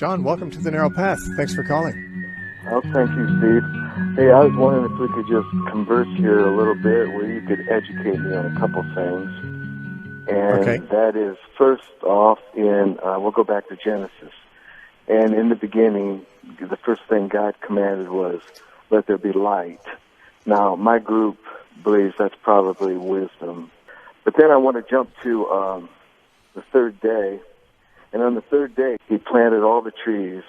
John, welcome to The Narrow Path. Thanks for calling. Oh, thank you, Steve. Hey, I was wondering if we could just converse here a little bit where you could educate me on a couple things. And that is, first off, we'll go back to Genesis. And in the beginning, the first thing God commanded was, let there be light. Now, my group believes that's probably wisdom. But then I want to jump to the third day. And on the third day, he planted all the trees,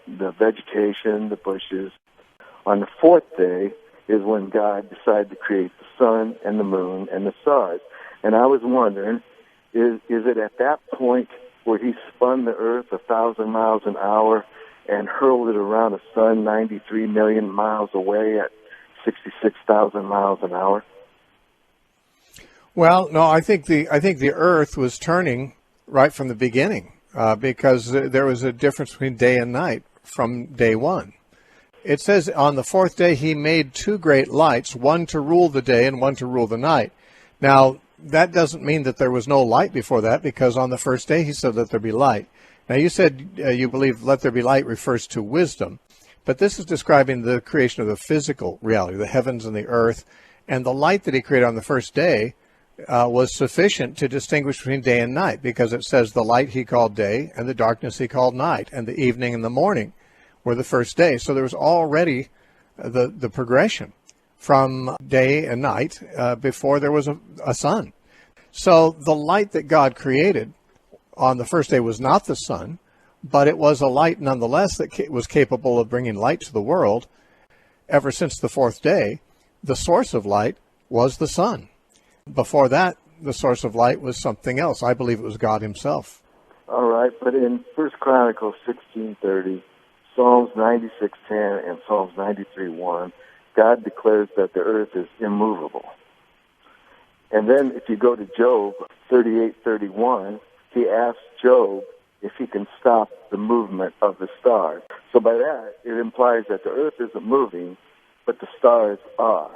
the vegetation, the bushes. On the fourth day is when God decided to create the sun and the moon and the stars. And I was wondering, is it at that point where he spun the earth 1,000 miles an hour and hurled it around the sun 93 million miles away at 66,000 miles an hour? Well, no, I think the earth was turning right from the beginning because there was a difference between day and night from day one. It says on the fourth day he made two great lights, one to rule the day and one to rule the night. Now, that doesn't mean that there was no light before that, because on the first day he said, let there be light. Now, you said you believe let there be light refers to wisdom, but this is describing the creation of the physical reality, the heavens and the earth, and the light that he created on the first day was sufficient to distinguish between day and night, because it says the light he called day and the darkness he called night, and the evening and the morning were the first day. So there was already the progression from day and night before there was a sun. So the light that God created on the first day was not the sun, but it was a light nonetheless that was capable of bringing light to the world. Ever since the fourth day, the source of light was the sun. Before that, the source of light was something else. I believe it was God himself. All right, but in 1 Chronicles 16:30, Psalms 96:10, and Psalms 93:1, God declares that the earth is immovable. And then if you go to Job 38:31, he asks Job if he can stop the movement of the stars. So by that, it implies that the earth isn't moving, but the stars are.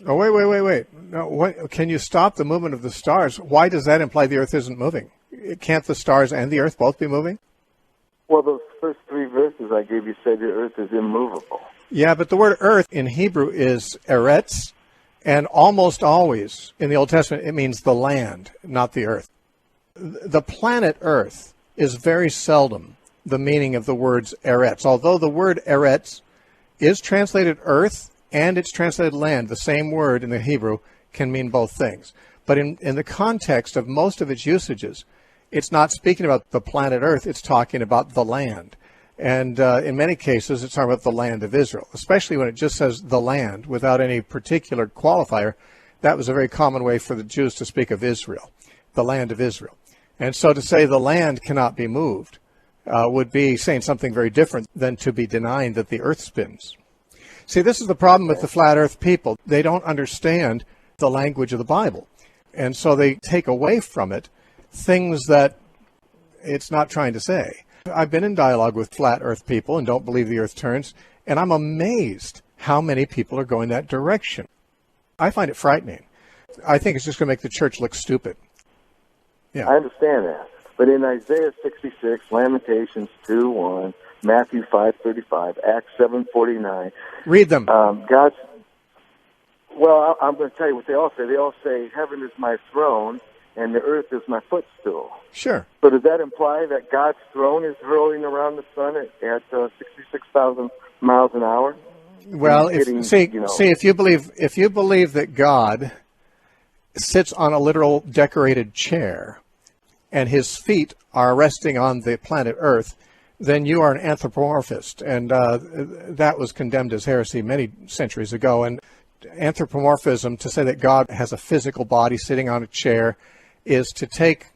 Oh, wait. No, can you stop the movement of the stars? Why does that imply the earth isn't moving? Can't the stars and the earth both be moving? Well, those first three verses I gave you said the earth is immovable. Yeah, but the word earth in Hebrew is eretz, and almost always in the Old Testament it means the land, not the earth. The planet Earth is very seldom the meaning of the words eretz, although the word eretz is translated earth and it's translated land. The same word in the Hebrew can mean both things. But in the context of most of its usages, it's not speaking about the planet Earth, it's talking about the land. And in many cases, it's talking about the land of Israel, especially when it just says the land without any particular qualifier. That was a very common way for the Jews to speak of Israel, the land of Israel. And so to say the land cannot be moved would be saying something very different than to be denying that the earth spins. See, this is the problem with the flat earth people. They don't understand the language of the Bible. And so they take away from it things that it's not trying to say. I've been in dialogue with flat earth people and don't believe the earth turns, and I'm amazed how many people are going that direction. I find it frightening. I think it's just going to make the church look stupid. Yeah. I understand that. But in Isaiah 66, Lamentations 2:1, Matthew 5:35, Acts 7:49. Read them. God's. Well, I'm going to tell you what they all say. They all say, heaven is my throne and the earth is my footstool. Sure. So does that imply that God's throne is rolling around the sun at 66,000 miles an hour? Well, if you believe that God sits on a literal decorated chair and his feet are resting on the planet Earth, then you are an anthropomorphist, and that was condemned as heresy many centuries ago. And anthropomorphism, to say that God has a physical body sitting on a chair, is to take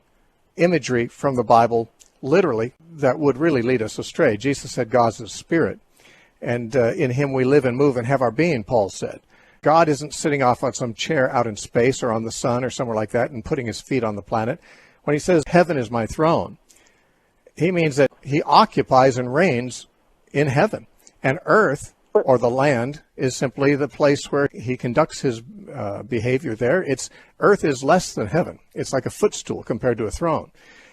imagery from the Bible literally that would really lead us astray. Jesus said God's a spirit, and in him we live and move and have our being, Paul said. God isn't sitting off on some chair out in space or on the sun or somewhere like that and putting his feet on the planet. When he says heaven is my throne, he means that he occupies and reigns in heaven. And earth, or the land, is simply the place where he conducts his behavior there. Earth is less than heaven. It's like a footstool compared to a throne.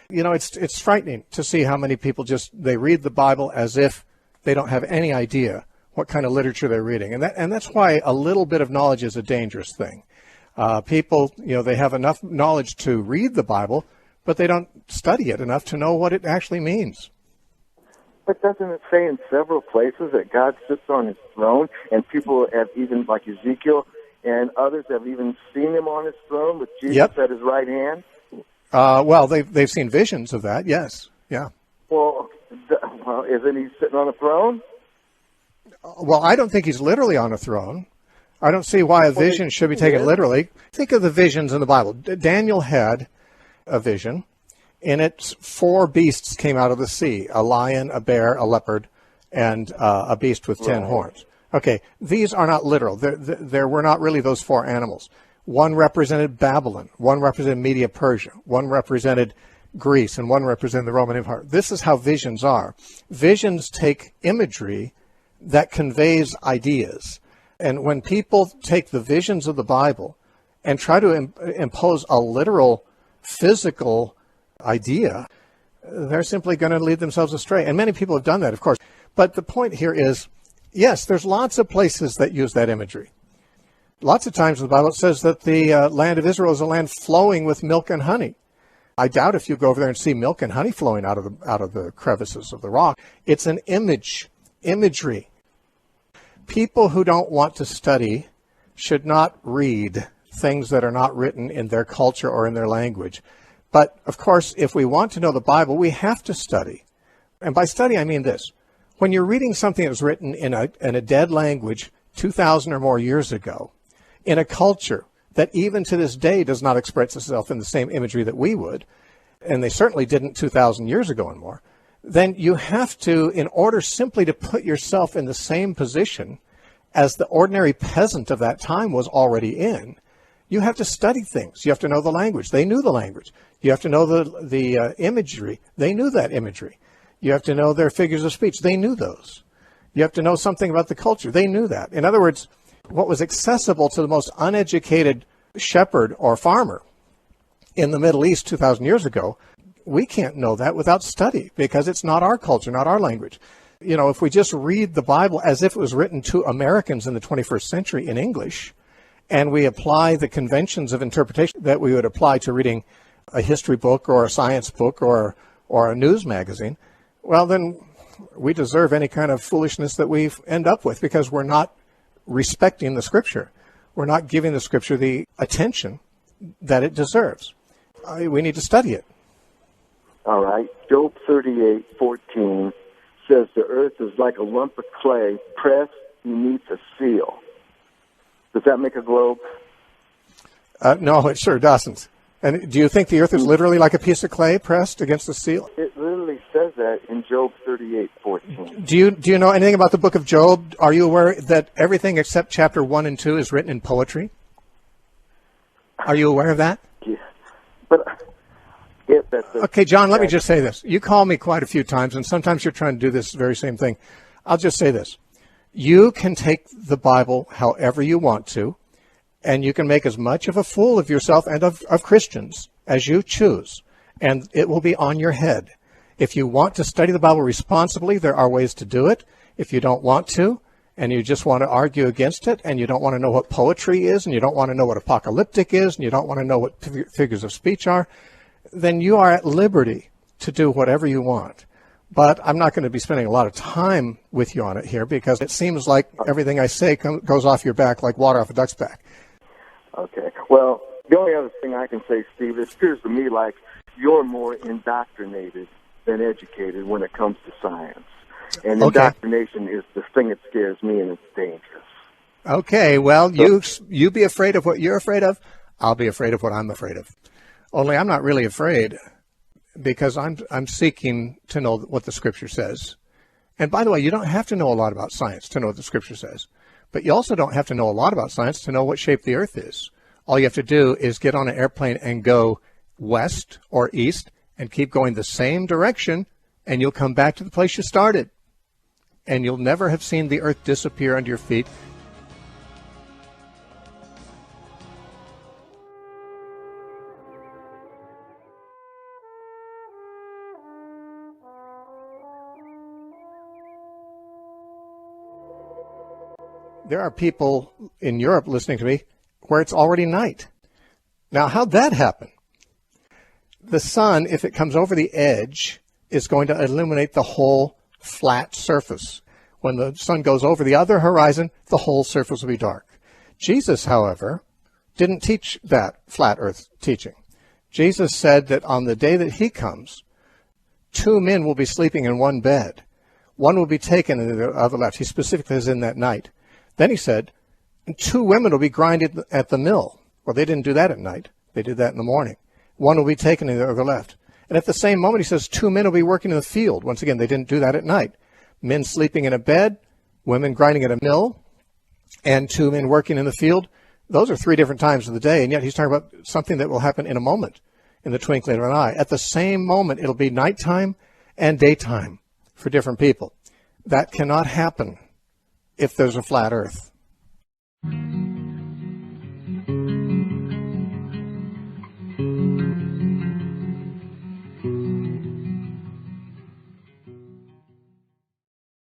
It's frightening to see how many people they read the Bible as if they don't have any idea what kind of literature they're reading. And that's why a little bit of knowledge is a dangerous thing. People, they have enough knowledge to read the Bible, but they don't study it enough to know what it actually means. But doesn't it say in several places that God sits on his throne, and people have even, like Ezekiel and others, have even seen him on his throne with Jesus at his right hand? Well, they've seen visions of that, yes. Yeah. Well, isn't he sitting on a throne? Well, I don't think he's literally on a throne. I don't see why a vision should be taken literally. Think of the visions in the Bible. Daniel had a vision. In it, 4 beasts came out of the sea, a lion, a bear, a leopard, and a beast with 10 horns. Okay, these are not literal. There were not really those 4 animals. One represented Babylon, one represented Media Persia, one represented Greece, and one represented the Roman Empire. This is how visions are. Visions take imagery that conveys ideas. And when people take the visions of the Bible and try to impose a literal, physical idea, they're simply going to lead themselves astray. And many people have done that, of course. But the point here is, yes, there's lots of places that use that imagery. Lots of times in the Bible it says that the land of Israel is a land flowing with milk and honey. I doubt if you go over there and see milk and honey flowing out of the crevices of the rock. It's an imagery. People who don't want to study should not read things that are not written in their culture or in their language. But, of course, if we want to know the Bible, we have to study. And by study, I mean this. When you're reading something that was written in a dead language 2,000 or more years ago, in a culture that even to this day does not express itself in the same imagery that we would, and they certainly didn't 2,000 years ago and more, then you have to, in order simply to put yourself in the same position as the ordinary peasant of that time was already in, you have to study things. You have to know the language. They knew the language. You have to know the imagery. They knew that imagery. You have to know their figures of speech. They knew those. You have to know something about the culture. They knew that. In other words, what was accessible to the most uneducated shepherd or farmer in the Middle East 2,000 years ago, we can't know that without study because it's not our culture, not our language. If we just read the Bible as if it was written to Americans in the 21st century in English, and we apply the conventions of interpretation that we would apply to reading a history book or a science book or a news magazine, well, then we deserve any kind of foolishness that we end up with because we're not respecting the Scripture. We're not giving the Scripture the attention that it deserves. We need to study it. All right. Job 38:14 says the earth is like a lump of clay pressed beneath a seal. Does that make a globe? No, it sure doesn't. And do you think the earth is literally like a piece of clay pressed against the seal? It literally says that in Job 38:14. Do you know anything about the book of Job? Are you aware that everything except chapter 1 and 2 is written in poetry? Are you aware of that? Yeah. But okay, John, let me just say this. You call me quite a few times, and sometimes you're trying to do this very same thing. I'll just say this. You can take the Bible however you want to, and you can make as much of a fool of yourself and of Christians as you choose, and it will be on your head. If you want to study the Bible responsibly, there are ways to do it. If you don't want to, and you just want to argue against it, and you don't want to know what poetry is, and you don't want to know what apocalyptic is, and you don't want to know what figures of speech are, then you are at liberty to do whatever you want. But I'm not going to be spending a lot of time with you on it here because it seems like everything I say goes off your back like water off a duck's back. Okay. Well, the only other thing I can say, Steve, it appears to me like you're more indoctrinated than educated when it comes to science. And indoctrination is the thing that scares me, and it's dangerous. Okay. Well, you be afraid of what you're afraid of. I'll be afraid of what I'm afraid of. Only I'm not really afraid, because I'm seeking to know what the Scripture says. And by the way, you don't have to know a lot about science to know what the Scripture says. But you also don't have to know a lot about science to know what shape the earth is. All you have to do is get on an airplane and go west or east and keep going the same direction, and you'll come back to the place you started. And you'll never have seen the earth disappear under your feet. There are people in Europe listening to me where it's already night. Now, how'd that happen? The sun, if it comes over the edge, is going to illuminate the whole flat surface. When the sun goes over the other horizon, the whole surface will be dark. Jesus, however, didn't teach that flat earth teaching. Jesus said that on the day that he comes, two men will be sleeping in one bed. One will be taken and the other left. He specifically says in that night. Then he said, two women will be grinded at the mill. Well, they didn't do that at night. They did that in the morning. One will be taken and the other left. And at the same moment, he says, two men will be working in the field. Once again, they didn't do that at night. Men sleeping in a bed, women grinding at a mill, and two men working in the field. Those are three different times of the day, and yet he's talking about something that will happen in a moment, in the twinkling of an eye. At the same moment, it'll be nighttime and daytime for different people. That cannot happen if there's a flat earth.